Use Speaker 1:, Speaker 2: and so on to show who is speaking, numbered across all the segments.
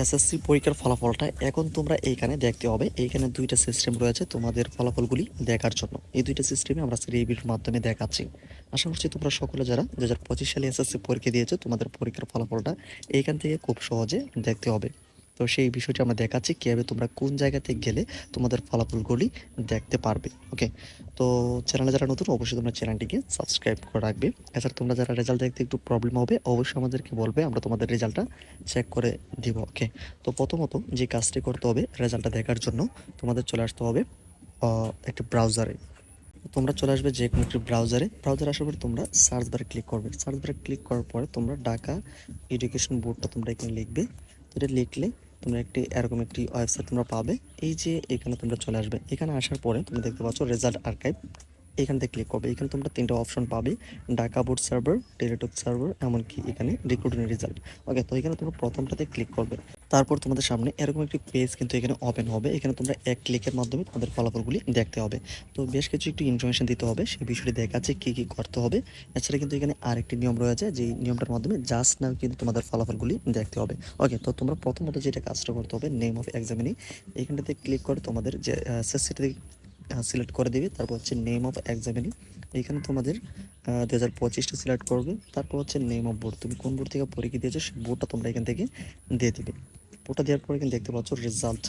Speaker 1: SSC পরীক্ষার ফলাফলটা এখন তোমরা এইখানে দেখতে হবে। এইখানে দুইটা সিস্টেম রয়েছে তোমাদের ফলাফলগুলি দেখার জন্য। এই দুইটা সিস্টেমে আমরা এই ভিডিওর মাধ্যমে দেখাচ্ছি। আশা করছি তোমরা সকলে যারা 2025 সালে এসএসসি পরীক্ষা দিয়েছো তোমাদের পরীক্ষার ফলাফলটা এইখান থেকে খুব সহজে দেখতে হবে। তো সেই বিষয়টি আমরা দেখাচ্ছি কীভাবে তোমরা কোন জায়গাতে গেলে তোমাদের ফলাফলগুলি দেখতে পারবে। ওকে, তো চ্যানেলে যারা নতুন অবশ্যই তোমরা চ্যানেলটিকে সাবস্ক্রাইব করে রাখবে। এছাড়া তোমরা যারা রেজাল্ট দেখতে একটু প্রবলেম হবে অবশ্যই আমাদেরকে বলবে, আমরা তোমাদের রেজাল্টটা চেক করে দিব। ওকে, তো প্রথমত যে কাজটি করতে হবে রেজাল্টটা দেখার জন্য তোমাদের চলে আসতে হবে একটি ব্রাউজারে। তোমরা চলে আসবে যে কোনো একটি ব্রাউজারে আসার পর তোমরা সার্চ বারে ক্লিক করবে। সার্চ বারে ক্লিক করার পরে তোমরা ঢাকা এডুকেশন বোর্ডটা তোমরা এখানে লিখবে। এটা লিখলে তোমরা এরকম একটি ওয়েবসাইট তোমরা পাবে। এই যে এখানে তোমরা চলে আসবে। এখানে আসার পরে তুমি দেখতে পাচ্ছ রেজাল্ট আর্কাইভ, এখানে ক্লিক করবে। এখানে তোমরা তিনটা অপশন পাবে, Dhaka board server, Teletalk server, এমনকি এখানে রিক্রুটিং রেজাল্ট। ওকে, তো এখানে তোমরা প্রথমটাতে ক্লিক করবে। তারপর তোমাদের সামনে এরকম একটি পেজ কিন্তু এখানে ওপেন হবে। এখানে তোমরা এক ক্লিকের মাধ্যমে তোমাদের ফলাফলগুলি দেখতে হবে। তো বেশ কিছু একটু ইনফরমেশন দিতে হবে, সেই বিষয়টি দেখাচ্ছে কী কী করতে হবে। এছাড়া কিন্তু এখানে আরেকটি নিয়ম রয়েছে, যে নিয়মটার মাধ্যমে জাস্ট নাও কিন্তু তোমাদের ফলাফলগুলি দেখতে হবে। ওকে, তো তোমরা প্রথমত যেটা কাজটা করতে হবে, নেম অফ এক্সামিনি, এখানটাতে ক্লিক করে তোমাদের যে এসএসসিতে সিলেক্ট করে দিবে। তারপর হচ্ছে নেম অফ এক্সামিনি, এখানে তোমাদের 2025টা সিলেক্ট করবে। তারপর হচ্ছে নেম অফ বোর্ড, তুমি কোন বোর্ড থেকে পরীক্ষা দিয়েছো সেই বোর্ডটা তোমরা এখান থেকে দিয়ে দিবে। বোর্ডটা দেওয়ার পরে এখানে দেখতে পাচ্ছ রেজাল্ট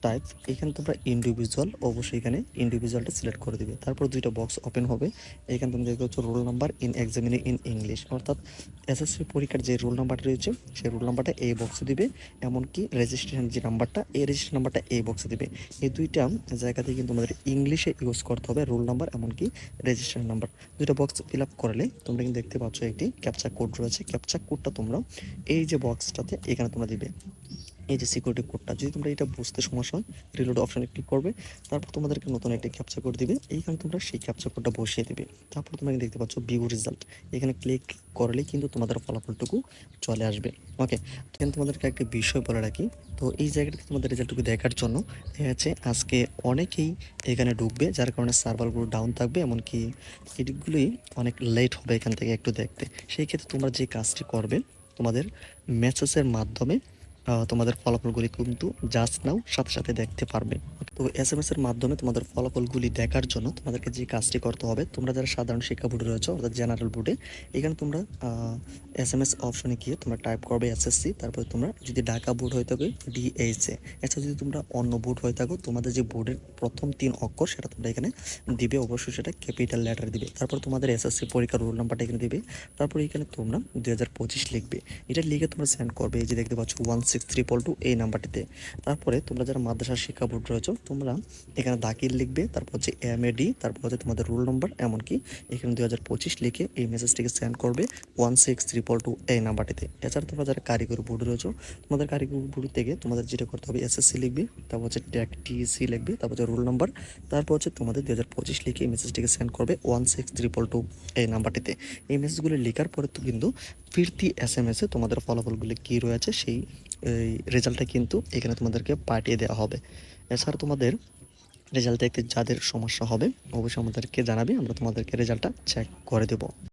Speaker 1: টাইপ, এখানে তোমরা ইন্ডিভিজুয়াল, অবশ্যই এখানে ইন্ডিভিজুয়ালটা সিলেক্ট করে দিবে। তারপর দুইটা বক্স ওপেন হবে। এখানে তুমি দেখতে পাচ্ছ roll number in examinee in English, অর্থাৎ এসএসসি পরীক্ষার যে রোল নাম্বারটা রয়েছে সেই রোল নাম্বারটা এই বক্সে দিবে। এমনকি রেজিস্ট্রেশন যে নাম্বারটা, এই রেজিস্ট্রেশন নাম্বারটা এই বক্সে দিবে। এই দুইটা জায়গাতে কিন্তু তোমাদের ইংলিশে ইউজ করতে হবে, রোল নাম্বার এমনকি রেজিস্ট্রেশন নাম্বার। দুইটা বক্স ফিল আপ করলে তোমরা কিন্তু দেখতে পাচ্ছ একটি ক্যাপচা কোড রয়েছে। ক্যাপচা কোডটা তোমরা এই যে বক্সটাতে এখানে তোমরা দিবে। এই যে সিকিউরিটি কোডটা, যদি তোমরা এটা বুঝতে সমস্যা হয় রিলোড অপশানে ক্লিক করবে। তারপর তোমাদেরকে নতুন একটি ক্যাপচা কোড দিবে, এইখানে তোমরা সেই ক্যাপচা কোডটা বসিয়ে দিবে। তারপর তোমরা দেখতে পাচ্ছ ভিউ রেজাল্ট, এখানে ক্লিক করলে কিন্তু তোমাদের ফলাফলটুকু চলে আসবে। ওকে, এখানে তোমাদেরকে একটা বিষয় বলে রাখি, তো এই জায়গাটাতে তোমাদের রেজাল্টটুকু দেখার জন্য হচ্ছে আজকে অনেকেই এখানে ঢুকবে, যার কারণে সার্ভারগুলো ডাউন থাকবে, এমনকি এদিকগুলোই অনেক লেট হবে এখান থেকে একটু দেখতে। সেই ক্ষেত্রে তোমরা যে কাজটি করবে, তোমাদের মেসেজের মাধ্যমে তোমাদের ফলাফলগুলি কিন্তু জাস্ট নাও সাথে সাথে দেখতে পারবে। তো এসএমএস এর মাধ্যমে তোমাদের ফলাফলগুলি দেখার জন্য তোমাদেরকে যে কাজটি করতে হবে, তোমরা যারা সাধারণ শিক্ষা বোর্ডে রয়েছে অর্থাৎ জেনারেল বোর্ডে, এখানে তোমরা এসএমএস অপশনে গিয়ে তোমরা টাইপ করবে এসএসসি, তারপরে তোমরা যদি ঢাকা বোর্ড হয়ে থাকে ডিএইচএ। এছাড়া যদি তোমরা অন্য বোর্ড হয়ে থাকো, তোমাদের যে বোর্ডের প্রথম 3 অক্ষর সেটা তোমরা এখানে দিবে, অবশ্যই সেটা ক্যাপিটাল লেটার দিবে। তারপর তোমাদের এসএসসি পরীক্ষার রোল নাম্বারটা এখানে দিবে। তারপর এখানে তোমরা 2025 লিখবে, এটা লিখে তোমরা সেন্ড করবে। এই যে দেখতে পাচ্ছ 16322 এই নাম্বারটিতে। তারপরে তোমরা যারা মাদ্রাসা শিক্ষা বোর্ড রয়েছে তোমরা এখানে দাখিল লিখবে, তারপর হচ্ছে এমএডি, তারপর হচ্ছে তোমাদের রোল নাম্বার, এমনকি এখানে 2025 লিখে এই মেসেজটিকে সেন্ড করবে 16322 এই নাম্বারটিতে। এছাড়া তোমরা যারা কারিগরি বোর্ড রয়েছে, তোমাদের কারিগরি বোর্ড থেকে তোমাদের যেটা করতে হবে এসএসসি লিখবে, তারপর হচ্ছে ট্যাগ টিসি লিখবে, তারপর হচ্ছে রোল নাম্বার, তারপর হচ্ছে তোমাদের 2025 লিখে এই মেসেজটিকে সেন্ড করবে 16322 এই নাম্বারটিতে। এই মেসেজগুলো লেখার পরে তো কিন্তু ফিরতি এসএমএসে তোমাদের ফলাফলগুলি কী রয়েছে সেই রেজাল্টটা কিন্তু এখানে তোমাদেরকে পাঠিয়ে দেওয়া হবে। এছাড়া তোমাদের রেজাল্ট দেখতে যাদের সমস্যা হবে অবশ্যই আমাদেরকে জানাবে, আমরা তোমাদেরকে রেজাল্টটা চেক করে দেব।